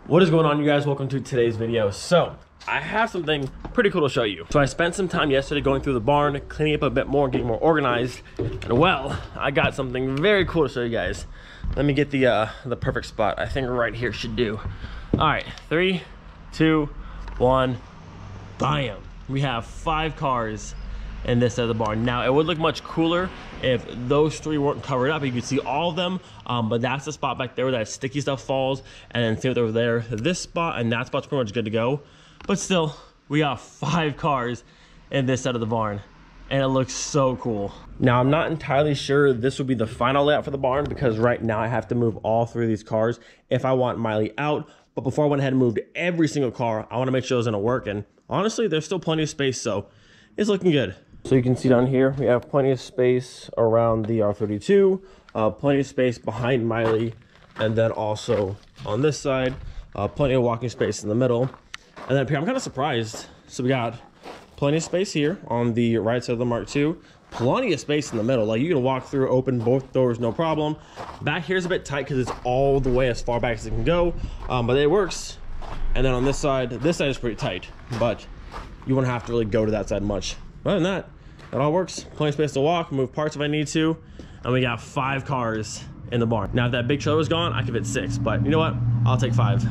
What is going on, you guys? Welcome to today's video. So I have something pretty cool to show you. So I spent some time yesterday going through the barn, cleaning up a bit more, getting more organized, and well, I got something very cool to show you guys. Let me get the perfect spot. I think right here should do. All right, 3, 2, 1, bam. We have 5 cars in this side of the barn. Now it would look much cooler if those 3 weren't covered up. You could see all of them, but that's the spot back there where that sticky stuff falls, and then see over there, this spot and that spot's pretty much good to go. But still, we got 5 cars in this side of the barn, and it looks so cool. Now I'm not entirely sure this will be the final layout for the barn, because right now I have to move all 3 of these cars if I want Miley out. But before I went ahead and moved every single car, I want to make sure it's gonna work, and honestly there's still plenty of space, so it's looking good. So you can see down here, we have plenty of space around the R32, plenty of space behind Miley, and then also on this side, plenty of walking space in the middle. And then up here, I'm kind of surprised. So we got plenty of space here on the right side of the Mark II, plenty of space in the middle. Like you can walk through, open both doors, no problem. Back here's a bit tight because it's all the way as far back as it can go, but it works. And then on this side is pretty tight, but you won't have to really go to that side much. Other than that, it all works. Plenty of space to walk, move parts if I need to, and we got 5 cars in the barn. Now if that big trailer was gone, I could fit 6, but you know what? I'll take 5.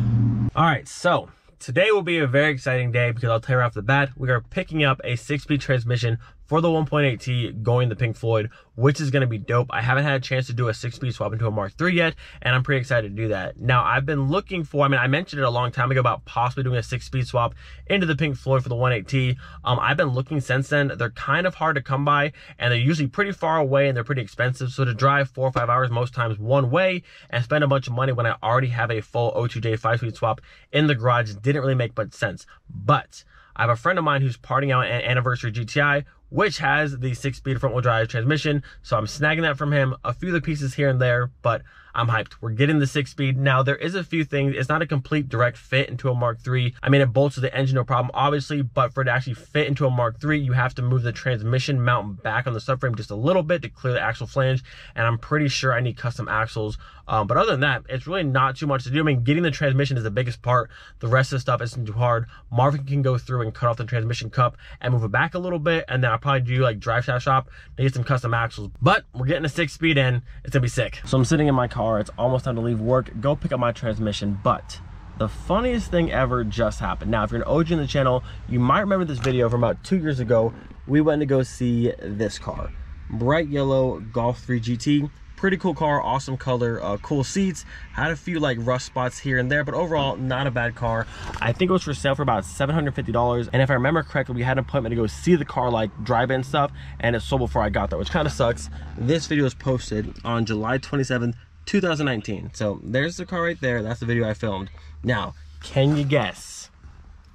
All right, so today will be a very exciting day because I'll tell you right off the bat, we are picking up a 6-speed transmission for the 1.8T going the Pink Floyd, which is going to be dope. I haven't had a chance to do a 6-speed swap into a Mark III yet, and I'm pretty excited to do that. Now, I've been looking for, I mentioned it a long time ago about possibly doing a 6-speed swap into the Pink Floyd for the 1.8T. I've been looking since then. They're kind of hard to come by, and they're usually pretty far away, and they're pretty expensive. So to drive 4 or 5 hours most times one way and spend a bunch of money when I already have a full O2J 5-speed swap in the garage didn't really make much sense. But I have a friend of mine who's partying out an Anniversary GTI, which has the 6-speed front-wheel drive transmission. So I'm snagging that from him, a few of the pieces here and there, but I'm hyped. We're getting the 6-speed. Now, there is a few things. It's not a complete direct fit into a Mark III. It bolts to the engine, no problem, obviously, but for it to actually fit into a Mark III, you have to move the transmission mount back on the subframe just a little bit to clear the axle flange, and I'm pretty sure I need custom axles. But other than that, it's really not too much to do. Getting the transmission is the biggest part. The rest of the stuff isn't too hard. Marvin can go through and cut off the transmission cup and move it back a little bit, and then I'll probably do like drive shaft shop to get some custom axles. But we're getting a 6-speed in. It's gonna be sick. So I'm sitting in my car. It's almost time to leave work, go pick up my transmission, but the funniest thing ever just happened. Now, if you're an OG in the channel, you might remember this video from about 2 years ago. We went to go see this car. Bright yellow Golf 3 GT. Pretty cool car, awesome color, cool seats. Had a few like rust spots here and there, but overall not a bad car. I think it was for sale for about $750, and if I remember correctly, we had an appointment to go see the car, like drive-in stuff, and it sold before I got there, which kind of sucks. This video was posted on July 27th, 2019. So there's the car right there. That's the video I filmed. Now, can you guess?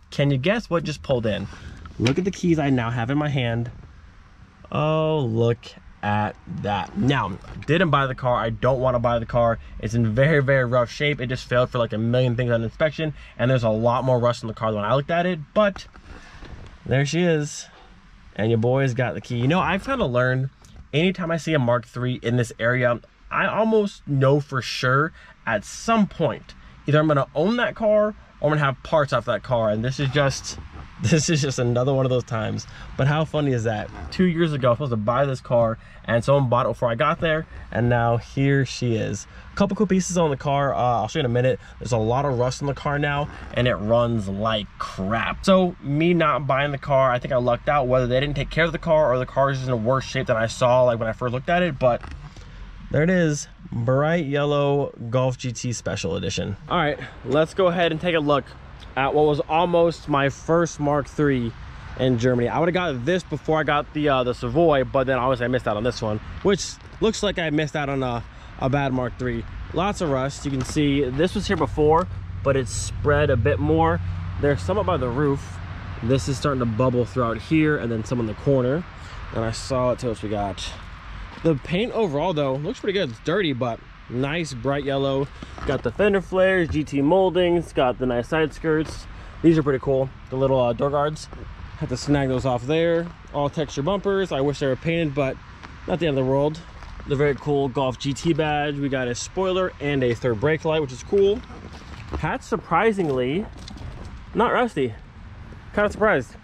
Can you guess what just pulled in? Look at the keys I now have in my hand. Oh, look at that. Now, didn't buy the car. I don't want to buy the car. It's in very, very rough shape. It just failed for like a million things on inspection, and there's a lot more rust in the car than when I looked at it, but there she is, and your boy's got the key. You know, I've kind of learned anytime I see a Mark III in this area, I almost know for sure at some point either I'm going to own that car or I'm going to have parts off that car, and this is just another one of those times. But how funny is that? 2 years ago I was supposed to buy this car, and someone bought it before I got there, and now here she is. A couple cool pieces on the car. I'll show you in a minute. There's a lot of rust in the car now, and it runs like crap. So me not buying the car, I think I lucked out, whether they didn't take care of the car or the car is in a worse shape than I saw like when I first looked at it. But there it is, bright yellow Golf GT Special Edition. All right, let's go ahead and take a look at what was almost my first Mark III in Germany. I would have got this before I got the Savoy, but then obviously I missed out on this one, which looks like I missed out on a bad Mark III. Lots of rust. You can see this was here before, but it's spread a bit more. There's some up by the roof. This is starting to bubble throughout here, and then some in the corner. And I saw it. What else we got? The paint overall though looks pretty good. It's dirty, but nice bright yellow. Got the fender flares, GT moldings, got the nice side skirts. These are pretty cool, the little door guards. Had to snag those off there. All texture bumpers. I wish they were painted, but not the end of the world. The very cool Golf GT badge. We got a spoiler and a third brake light, which is cool. hatch surprisingly not rusty. Kind of surprised.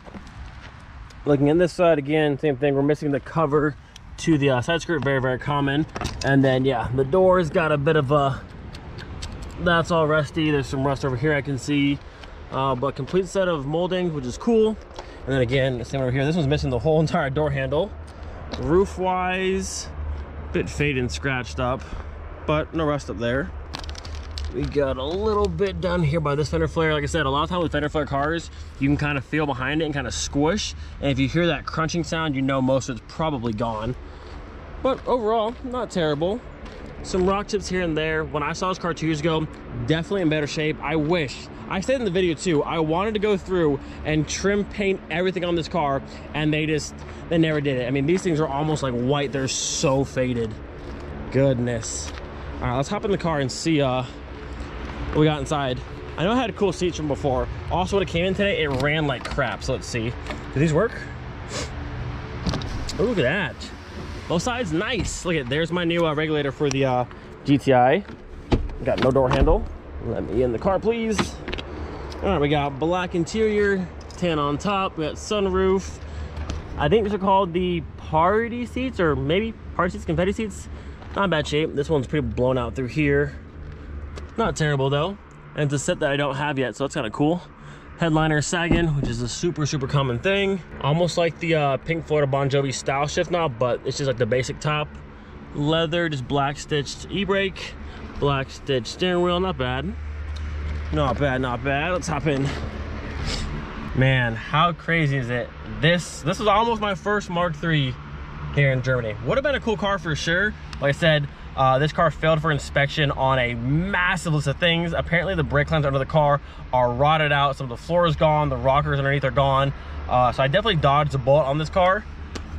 Looking in this side again, same thing. We're missing the cover to the side skirt, very common. And then yeah, the door's got a bit of a, that's all rusty. There's some rust over here I can see, but complete set of moldings, which is cool. And then again, same over here. This one's missing the whole entire door handle. Roof wise, bit faded and scratched up, but no rust up there. We got a little bit down here by this fender flare. Like I said, a lot of times with fender flare cars, you can kind of feel behind it and kind of squish. And if you hear that crunching sound, you know most of it's probably gone. But overall, not terrible. Some rock chips here and there. When I saw this car 2 years ago, definitely in better shape. I wish, I said in the video too, I wanted to go through and trim paint everything on this car, and they never did it. I mean, these things are almost like white. They're so faded. Goodness. All right, let's hop in the car and see what we got inside. I know I had cool seats from before. Also, when it came in today, it ran like crap. So let's see. Do these work? Oh, look at that. Both sides, nice. Look at, there's my new regulator for the GTI. Got no door handle. Let me in the car, please. All right, we got black interior, tan on top. We got sunroof. I think these are called the party seats, or maybe party seats, confetti seats. Not in bad shape. This one's pretty blown out through here. Not terrible though. And it's a set that I don't have yet, so it's kind of cool. Headliner sagging, which is a super common thing. Almost like the Pink Floyd or Bon Jovi style shift knob, but it's just like the basic top. Leather, just black stitched e-brake, black stitched steering wheel. Not bad. Not bad, not bad. Let's hop in. Man, how crazy is it? This was almost my first Mark III here in Germany. Would have been a cool car for sure. Like I said, this car failed for inspection on a massive list of things. Apparently the brake lines under the car are rotted out. Some of the floor is gone. The rockers underneath are gone. So I definitely dodged a bullet on this car,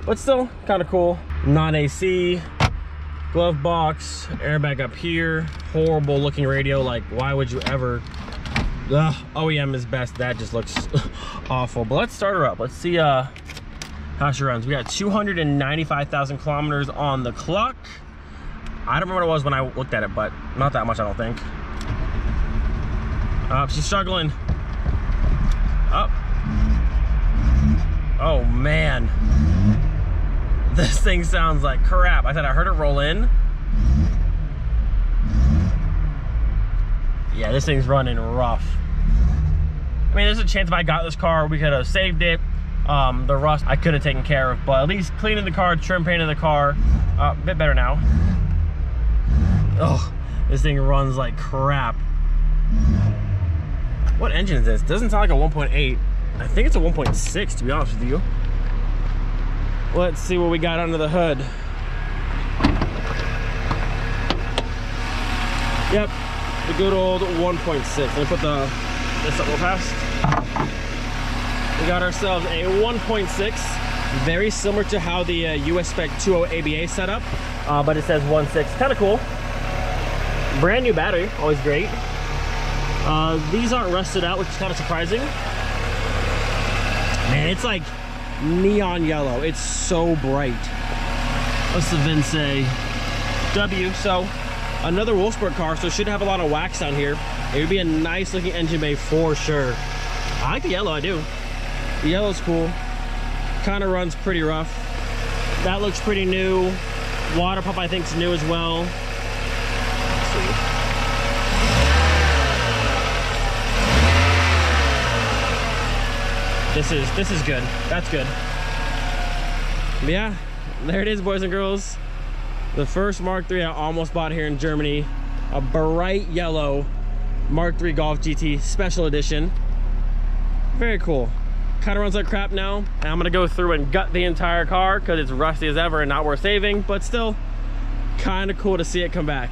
but still kind of cool. Non-AC, glove box, airbag up here, horrible looking radio. Like, why would you ever? Ugh, OEM is best. That just looks awful. But let's start her up. Let's see how she runs. We got 295,000 kilometers on the clock. I don't remember what it was when I looked at it, but not that much, I don't think. She's struggling. Up. Oh man. This thing sounds like crap. I said I heard it roll in. Yeah, this thing's running rough. I mean, there's a chance if I got this car, we could have saved it. The rust I could have taken care of, but at least cleaning the car, trim painting the car, a bit better now. Oh, this thing runs like crap. What engine is this? Doesn't sound like a 1.8. I think it's a 1.6 to be honest with you. Let's see what we got under the hood. Yep, the good old 1.6. Let me put this up real fast. We got ourselves a 1.6. Very similar to how the US Spec 2.0 ABA is set up, but it says 1.6. Kind of cool. Brand new battery, always great. These aren't rusted out, which is kind of surprising. Man, it's like neon yellow. It's so bright. What's the VIN say? W. So another Wolfsburg car, so it should have a lot of wax down here. It would be a nice looking engine bay for sure. I like the yellow, I do. The yellow's cool. Kind of runs pretty rough. That looks pretty new. Water pump I think is new as well. This is good. That's good. But yeah, there it is, boys and girls. The first Mark III I almost bought here in Germany. A bright yellow Mark III Golf GT Special Edition. Very cool. Kind of runs like crap now. And I'm gonna go through and gut the entire car because it's rusty as ever and not worth saving, but still kind of cool to see it come back.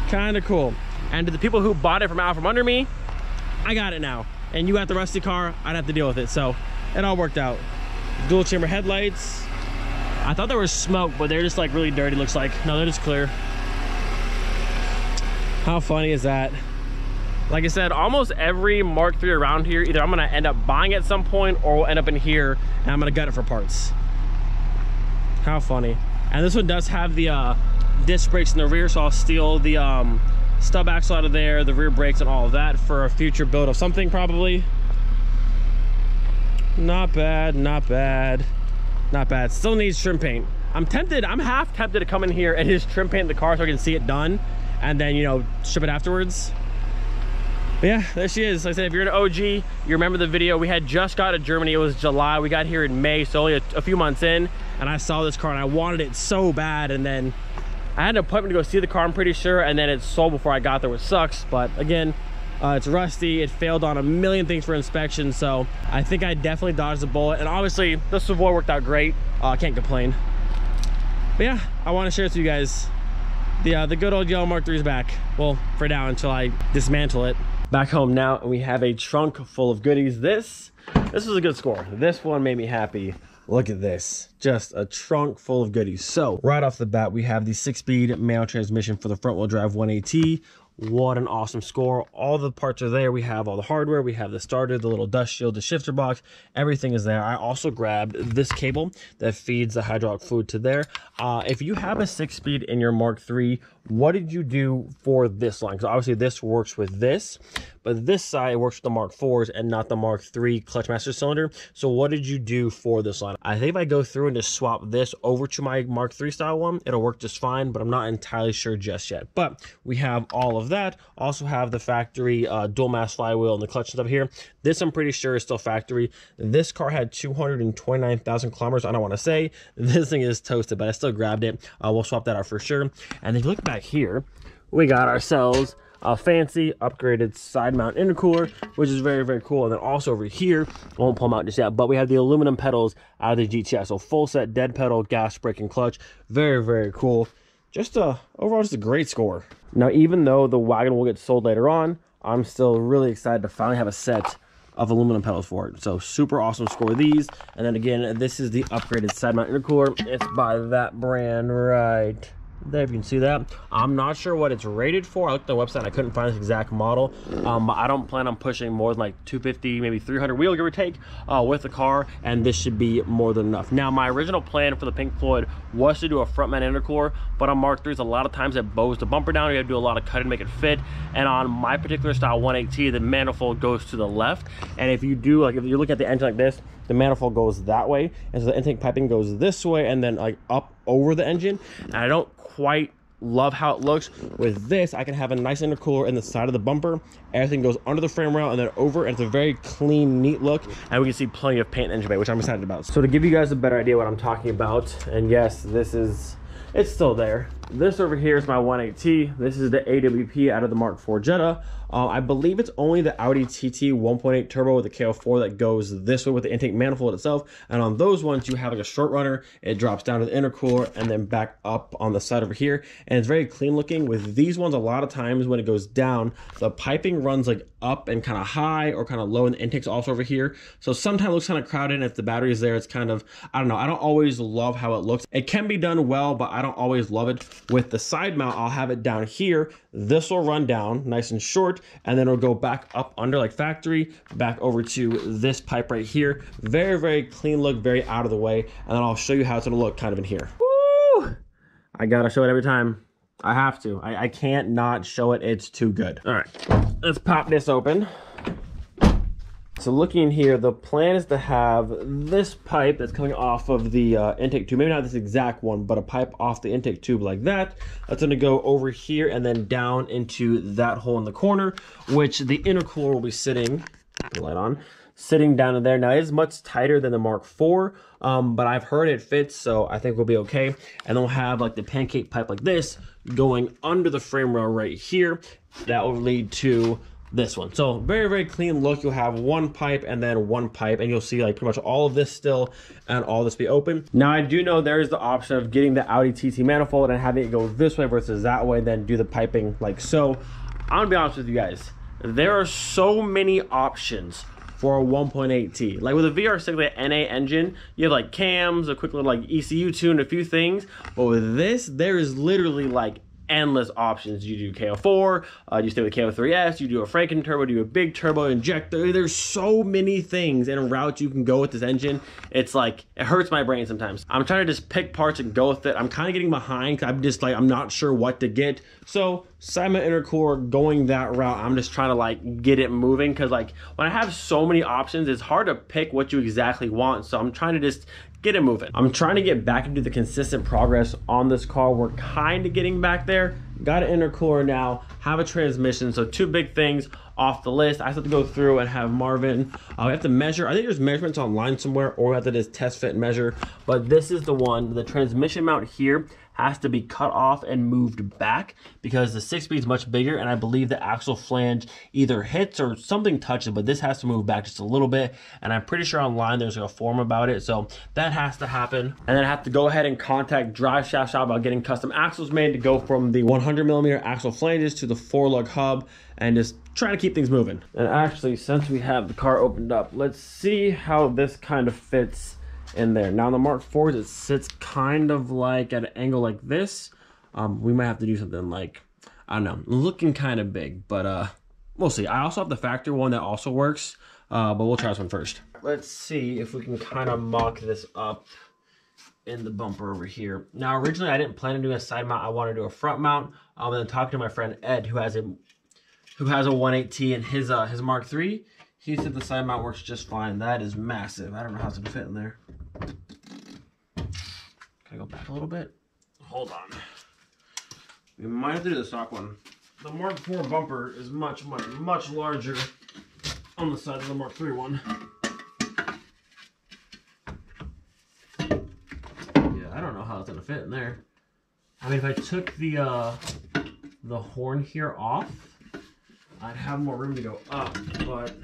Kind of cool. And to the people who bought it from out from under me, I got it now. And you got the rusty car, I'd have to deal with it. So it all worked out. Dual chamber headlights. I thought there was smoke, but they're just like really dirty, looks like. No, they're just clear. How funny is that? Like I said, almost every Mark III around here, either I'm gonna end up buying at some point or we'll end up in here and I'm gonna gut it for parts. How funny. And this one does have the disc brakes in the rear, so I'll steal the stub axle out of there, the rear brakes and all of that for a future build of something probably. Not bad, not bad, not bad. Still needs trim paint. I'm half tempted to come in here and just trim paint the car so I can see it done and then, you know, strip it afterwards. But yeah, there she is. Like I said, if you're an OG, you remember the video. We had just got to Germany. It was July. We got here in May, so only a few months in. And I saw this car and I wanted it so bad. And then I had an appointment to go see the car, I'm pretty sure. And then it sold before I got there, which sucks. But again, it's rusty. It failed on a million things for inspection. So I think I definitely dodged the bullet. And obviously, the Savoy worked out great. I can't complain. But yeah, I want to share with you guys the good old yellow Mark III is back. Well, for now, until I dismantle it. Back home now, and we have a trunk full of goodies. This is a good score. This one made me happy. Look at this, just a trunk full of goodies. So right off the bat, we have the 6-speed manual transmission for the front wheel drive 180. What an awesome score. All the parts are there. We have all the hardware. We have the starter, the little dust shield, the shifter box. Everything is there. I also grabbed this cable that feeds the hydraulic fluid to there. If you have a 6-speed in your Mark III, what did you do for this line? Because obviously this works with this, but this side works with the Mark IVs and not the Mark III clutch master cylinder. So what did you do for this line? I think if I go through and just swap this over to my Mark III style one, it'll work just fine, but I'm not entirely sure just yet. But we have all of that. Also have the factory dual mass flywheel and the clutch stuff here. This I'm pretty sure is still factory. This car had 229,000 kilometers. I don't want to say this thing is toasted, but I still grabbed it. We'll swap that out for sure. And if you look back here, we got ourselves a fancy upgraded side mount intercooler, which is very, very cool. And then also over here, I won't pull them out just yet, but we have the aluminum pedals out of the GTS. So full set, dead pedal, gas, brake, and clutch. Very, very cool. Just overall, just a great score. Now, even though the wagon will get sold later on, I'm still really excited to finally have a set of aluminum pedals for it. So super awesome score of these. And then again, this is the upgraded side mount intercooler. It's by that brand right there, if you can see that. I'm not sure what it's rated for. I looked at the website, I couldn't find this exact model, but I don't plan on pushing more than like 250, maybe 300 wheel, give or take, with the car, and this should be more than enough. Now, my original plan for the Pink Floyd was to do a front mount intercooler, but on Mark III's, a lot of times it bows the bumper down. You have to do a lot of cutting to make it fit, and on my particular style 180, the manifold goes to the left, and if you do, like, if you're looking at the engine like this, the manifold goes that way, and so the intake piping goes this way and then like up over the engine, and I don't quite love how it looks. With this, I can have a nice intercooler in the side of the bumper. Everything goes under the frame rail and then over, and it's a very clean, neat look, and we can see plenty of paint in engine bay, which I'm excited about. So to give you guys a better idea what I'm talking about, and yes, it's still there. This over here is my 180. This is the AWP out of the Mark IV Jetta. I believe it's only the Audi TT 1.8 turbo with the KO4 that goes this way with the intake manifold itself. And on those ones, you have like a short runner. It drops down to the intercooler and then back up on the side over here. And it's very clean looking. With these ones, a lot of times when it goes down, the piping runs like up and kind of high or kind of low, and the intake's also over here. So sometimes it looks kind of crowded, and if the battery is there, it's kind of, I don't know. I don't always love how it looks. It can be done well, but I don't always love it. With the side mount, I'll have it down here. This will run down nice and short, and then it'll go back up under like factory, back over to this pipe right here. Very, very clean look, very out of the way. And then I'll show you how it's gonna look kind of in here. Woo! I gotta show it every time. I have to. I can't not show it. It's too good. All right, let's pop this open. So looking here, the plan is to have this pipe that's coming off of the intake tube, maybe not this exact one, but a pipe off the intake tube like that. That's gonna go over here and then down into that hole in the corner, which the intercooler will be sitting, light on, sitting down in there. Now it is much tighter than the Mark IV, but I've heard it fits, so I think we'll be okay. And then we'll have like the pancake pipe like this going under the frame rail right here. That will lead to this one. So very, very clean look. You'll have one pipe and then one pipe, and you'll see like pretty much all of this still and all this be open. Now I do know there is the option of getting the Audi TT manifold and having it go this way versus that way, then do the piping like so. I'm gonna be honest with you guys, there are so many options for a 1.8T. Like with a VR6 like NA engine, you have like cams, a quick little like ECU tune, a few things, but with this, there is literally like endless options. You do KO4, you stay with KO3S, you do a Franken turbo, do a big turbo injector. There's so many things and routes you can go with this engine. It's like, it hurts my brain sometimes. I'm trying to just pick parts and go with it. I'm kind of getting behind because I'm just like, I'm not sure what to get. So side mount intercooler, going that route, I'm just trying to like get it moving, because like when I have so many options, it's hard to pick what you exactly want. So I'm trying to just get it moving. I'm trying to get back into the consistent progress on this car. We're kind of getting back there. Got an intercooler now, have a transmission. So 2 big things off the list. I have to go through and have Marvin, we have to measure. I think there's measurements online somewhere, or we have to just test fit and measure. But this is the one, the transmission mount here has to be cut off and moved back, because the 6-speed is much bigger, and I believe the axle flange either hits or something touches, but this has to move back just a little bit, and I'm pretty sure online there's like a forum about it, so that has to happen. And then I have to go ahead and contact Drive Shaft Shop about getting custom axles made to go from the 100mm axle flanges to the 4-lug hub, and just trying to keep things moving. And actually, since we have the car opened up, let's see how this kind of fits in there. Now, on the Mark IVs, it sits kind of like at an angle like this. We might have to do something like, I don't know, looking kind of big, but we'll see. I also have the factory one that also works, but we'll try this one first. Let's see if we can kind of mock this up in the bumper over here. Now, originally, I didn't plan to do a side mount. I wanted to do a front mount. And then talking to my friend Ed, who has a 1.8T in his Mark III. He said the side mount works just fine. That is massive. I don't know how it's gonna fit in there. Can I go back a little bit? Hold on. We might have to do the stock one. The Mark IV bumper is much larger on the side of the Mark III one. Yeah, I don't know how it's gonna fit in there. I mean, if I took the horn here off, I'd have more room to go up, but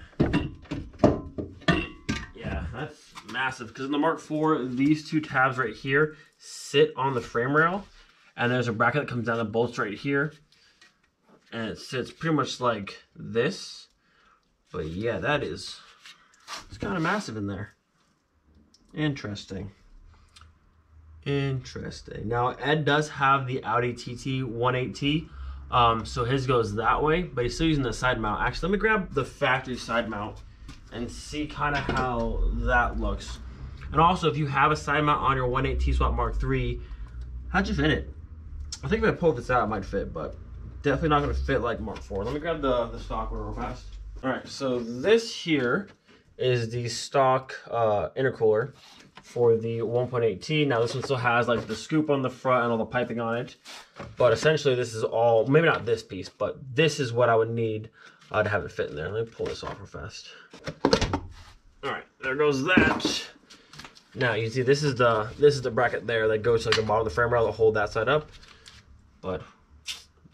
yeah, that's massive. Because in the Mark IV, these 2 tabs right here sit on the frame rail, and there's a bracket that comes down that bolts right here, and it sits pretty much like this. But yeah, it's kind of massive in there. Interesting. Now, Ed does have the Audi TT 1.8T. So his goes that way, but he's still using the side mount. Actually, let me grab the factory side mount and see kind of how that looks. And also, if you have a side mount on your 1.8T swap Mark III, how'd you fit it? I think if I pull this out, it might fit, but definitely not going to fit like Mark IV. Let me grab the stock one real fast. All right, so this here is the stock intercooler for the 1.8T. Now this one still has like the scoop on the front and all the piping on it, but essentially this is all, maybe not this piece, but this is what I would need to have it fit in there. Let me pull this off real fast. All right, there goes that. Now you see this is the bracket there that goes to like the bottom of the frame rail to hold that side up, but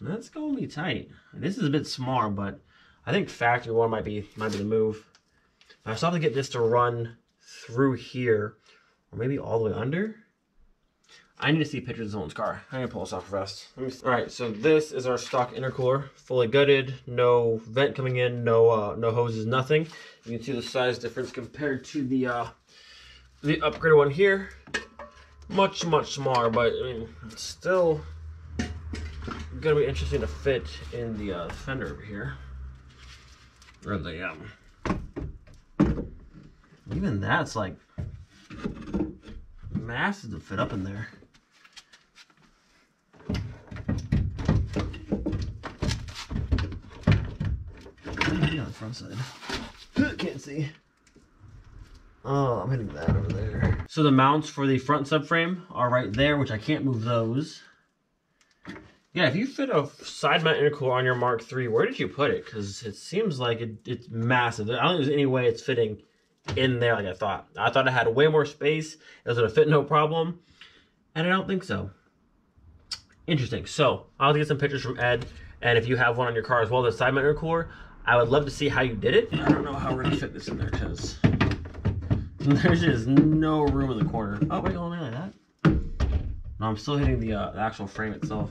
that's gonna be tight. This is a bit smaller, but I think factory one might be the move. I still have to get this to run through here, or maybe all the way under. I need to see pictures of someone's car. I'm gonna pull this off fast. All right, so this is our stock intercooler, fully gutted, no vent coming in, no hoses, nothing. You can see the size difference compared to the upgraded one here. Much smaller, but I mean, it's still gonna be interesting to fit in the fender over here, or the even that's like massive to fit up in there. Maybe on the front side. Can't see. Oh, I'm hitting that over there. So the mounts for the front subframe are right there, which I can't move those. Yeah, if you fit a side mount intercooler on your Mark III, where did you put it? Because it seems like it's massive. I don't think there's any way it's fitting in there like I thought. I thought it had way more space. It was gonna fit no problem, and I don't think so. Interesting. So I'll get some pictures from Ed, and if you have one on your car as well, the side mount intercooler, I would love to see how you did it. I don't know how we're gonna fit this in there because there's just no room in the corner. Oh wait, hold on like that. No, I'm still hitting the actual frame itself.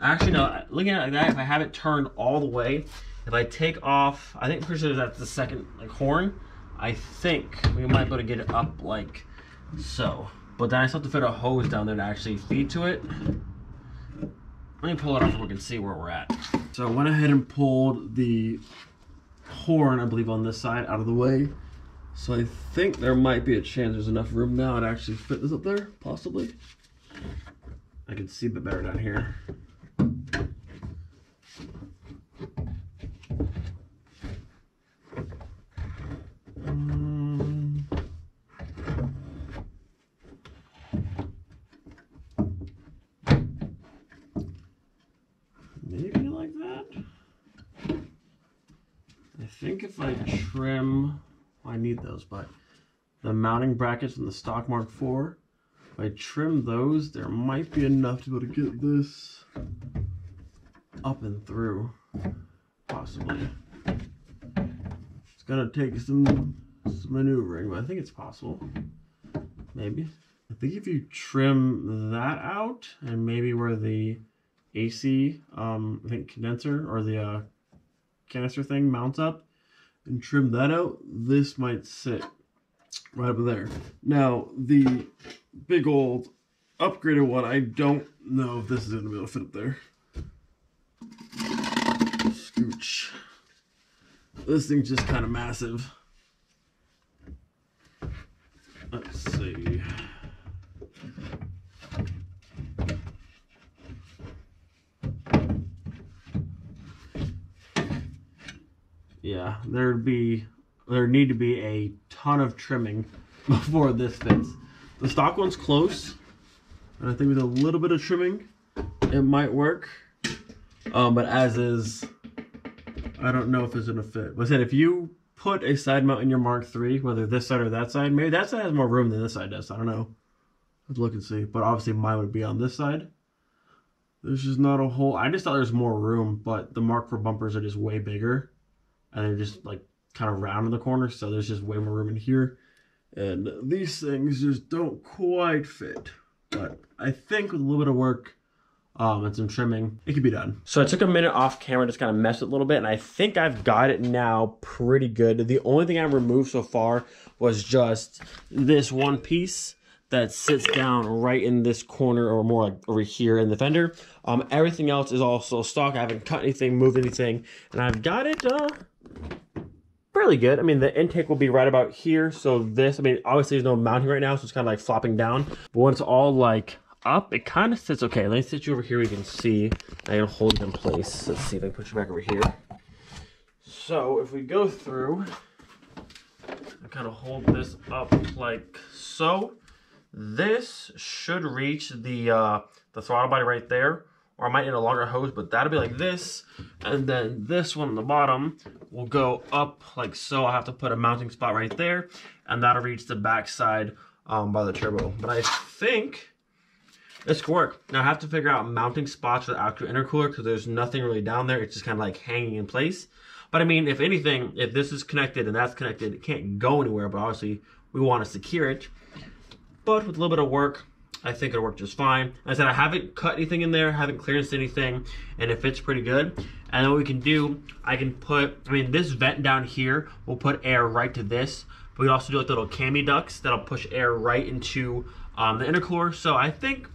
Actually, no. Looking at it like that, if I have it turned all the way, if I take off, I think pretty sure that's the second like horn. I think we might be able to get it up like so. But then I still have to fit a hose down there to actually feed to it. Let me pull it off so we can see where we're at. So I went ahead and pulled the horn, I believe, on this side out of the way. So I think there might be a chance there's enough room now to actually fit this up there, possibly. I can see a bit better down here. I think if I trim, well, I need those, but the mounting brackets in the stock Mark IV, if I trim those, there might be enough to be able to get this up and through, possibly. It's gonna take some maneuvering, but I think it's possible. Maybe. I think if you trim that out and maybe where the AC, I think condenser or the canister thing mounts up and trim that out, this might sit right up there. Now, the big old upgraded one, I don't know if this is gonna be able to fit up there. Scooch. This thing's just kind of massive. Let's see. Yeah, there'd need to be a ton of trimming before this fits. The stock one's close, and I think with a little bit of trimming, it might work. But as is, I don't know if it's gonna fit. But I said, if you put a side mount in your Mark III, whether this side or that side, maybe that side has more room than this side does. I don't know. Let's look and see. But obviously mine would be on this side. There's just not a whole. I just thought there's more room, but the Mark IV bumpers are just way bigger, and they're just like kind of round in the corner, so there's just way more room in here. And these things just don't quite fit. But I think with a little bit of work and some trimming, it could be done. So I took a minute off camera, just kind of messed it a little bit, and I think I've got it now pretty good. The only thing I removed so far was just this one piece that sits down right in this corner, or more like over here in the fender. Everything else is also stock. I haven't cut anything, moved anything, and I've got it fairly good. I mean, the intake will be right about here. So this, I mean, obviously there's no mounting right now, so it's kind of like flopping down. But when it's all like up, it kind of sits okay. Let me sit you over here. We can see. I can hold it in place. Let's see if I can put you back over here. So if we go through, I kind of hold this up like so. This should reach the throttle body right there, or I might need a longer hose, but that'll be like this. And then this one on the bottom will go up like so. I'll have to put a mounting spot right there, and that'll reach the backside by the turbo. But I think this could work. Now I have to figure out mounting spots for the actual intercooler, because there's nothing really down there. It's just kind of like hanging in place. But I mean, if anything, if this is connected and that's connected, it can't go anywhere, but obviously we want to secure it. But with a little bit of work, I think it'll work just fine. Like I said, I haven't cut anything in there, haven't clearanced anything, and it fits pretty good. And then what we can do, I can put, I mean, this vent down here will put air right to this, but we also do like little cami ducts that'll push air right into the intercooler. So I think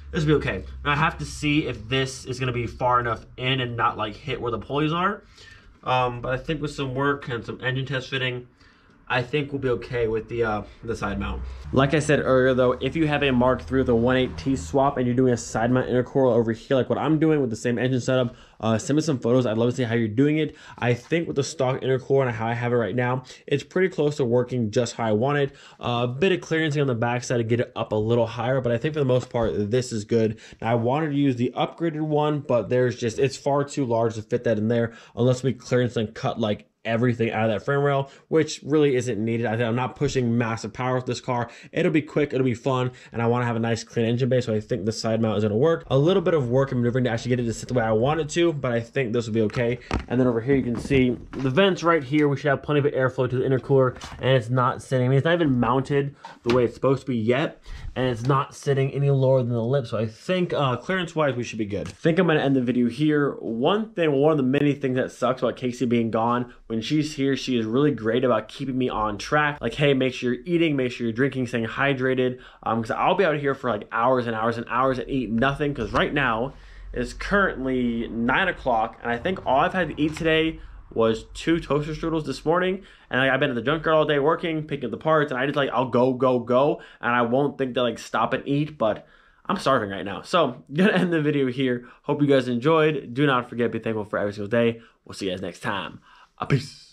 this will be okay. Now I have to see if this is gonna be far enough in and not like hit where the pulleys are. But I think with some work and some engine test fitting, I think we'll be okay with the side mount. Like I said earlier though, if you have a Mark III with a 1.8T swap and you're doing a side mount intercooler over here, like what I'm doing with the same engine setup, send me some photos. I'd love to see how you're doing it. I think with the stock intercooler and how I have it right now, it's pretty close to working just how I want it. A bit of clearancing on the backside to get it up a little higher, but I think for the most part, this is good. Now I wanted to use the upgraded one, but it's far too large to fit that in there unless we clearance and cut like everything out of that frame rail, which really isn't needed. I'm not pushing massive power with this car. It'll be quick, it'll be fun, and I want to have a nice clean engine bay, so I think the side mount is going to work. A little bit of work and maneuvering to actually get it to sit the way I want it to, but I think this will be okay. And then over here you can see the vents right here. We should have plenty of airflow to the intercooler, and it's not sitting, I mean, it's not even mounted the way it's supposed to be yet, and it's not sitting any lower than the lip, so I think clearance wise we should be good. I think I'm going to end the video here. One of the many things that sucks about Casey being gone, when she's here, she is really great about keeping me on track. Like, hey, make sure you're eating, make sure you're drinking, staying hydrated. Because I'll be out here for like hours and hours and hours and eat nothing. Because right now it's currently 9 o'clock, and I think all I've had to eat today was 2 toaster strudels this morning. And like, I've been at the junkyard all day working, picking up the parts, and I just like, I'll go, and I won't think to like stop and eat, but I'm starving right now. So, gonna end the video here. Hope you guys enjoyed. Do not forget to be thankful for every single day. We'll see you guys next time. Peace.